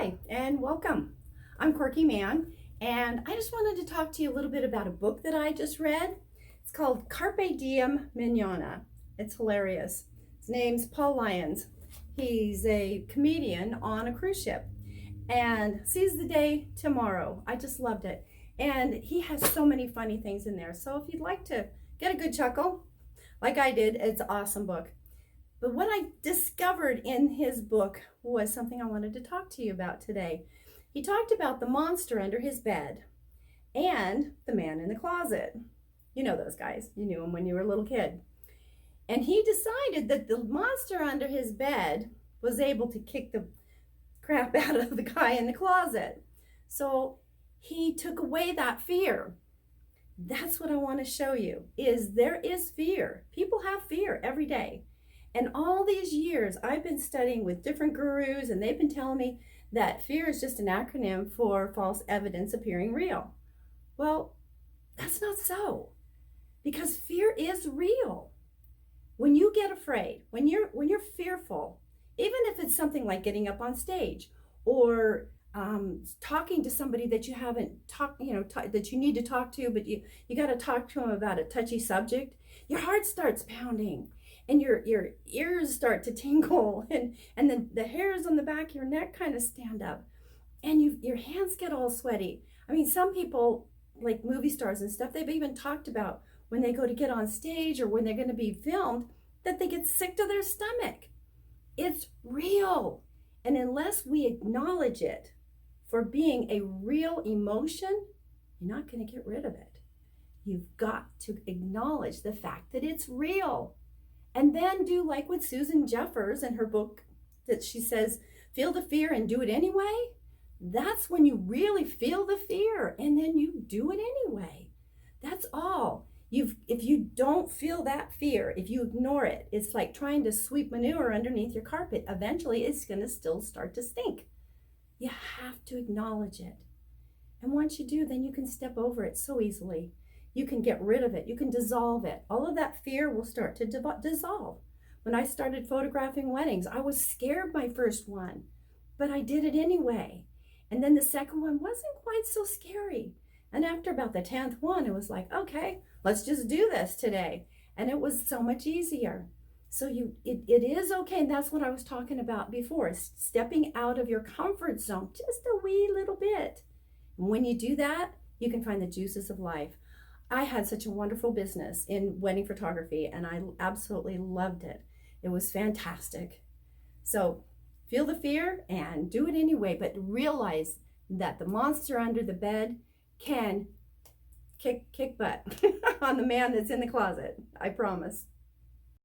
Hi, and welcome. I'm Quirky Man, and I just wanted to talk to you a little bit about a book that I just read. It's called Carpe Diem Manana. It's hilarious. His name's Paul Lyons. He's a comedian on a cruise ship and sees the day tomorrow. I just loved it. And he has so many funny things in there. So if you'd like to get a good chuckle, like I did, it's an awesome book. But what I discovered in his book was something I wanted to talk to you about today. He talked about the monster under his bed and the man in the closet. You know those guys. You knew them when you were a little kid. And he decided that the monster under his bed was able to kick the crap out of the guy in the closet. So he took away that fear. That's what I want to show you, is there is fear. People have fear every day. And all these years, I've been studying with different gurus, and they've been telling me that fear is just an acronym for false evidence appearing real. Well, that's not so, because fear is real. When you get afraid, when you're fearful, even if it's something like getting up on stage or talking to somebody that you haven't talked, that you need to talk to, but you got to talk to them about a touchy subject, your heart starts pounding. And your ears start to tingle, and then the hairs on the back of your neck kind of stand up, and your hands get all sweaty. I mean, some people, like movie stars and stuff, they've even talked about when they go to get on stage or when they're going to be filmed, that they get sick to their stomach. It's real. And unless we acknowledge it for being a real emotion, you're not going to get rid of it. You've got to acknowledge the fact that it's real. And then do like with Susan Jeffers in her book that she says, feel the fear and do it anyway. That's when you really feel the fear, and then you do it anyway. That's all. If you don't feel that fear, if you ignore it, it's like trying to sweep manure underneath your carpet. Eventually, it's going to still start to stink. You have to acknowledge it. And once you do, then you can step over it so easily. You can get rid of it. You can dissolve it. All of that fear will start to dissolve. When I started photographing weddings, I was scared my first one, but I did it anyway. And then the second one wasn't quite so scary. And after about the 10th one, it was like, okay, let's just do this today. And it was so much easier. So it is okay. And that's what I was talking about before, stepping out of your comfort zone just a wee little bit. And when you do that, you can find the juices of life. I had such a wonderful business in wedding photography, and I absolutely loved it. It was fantastic. So feel the fear and do it anyway, but realize that the monster under the bed can kick butt on the man that's in the closet. I promise.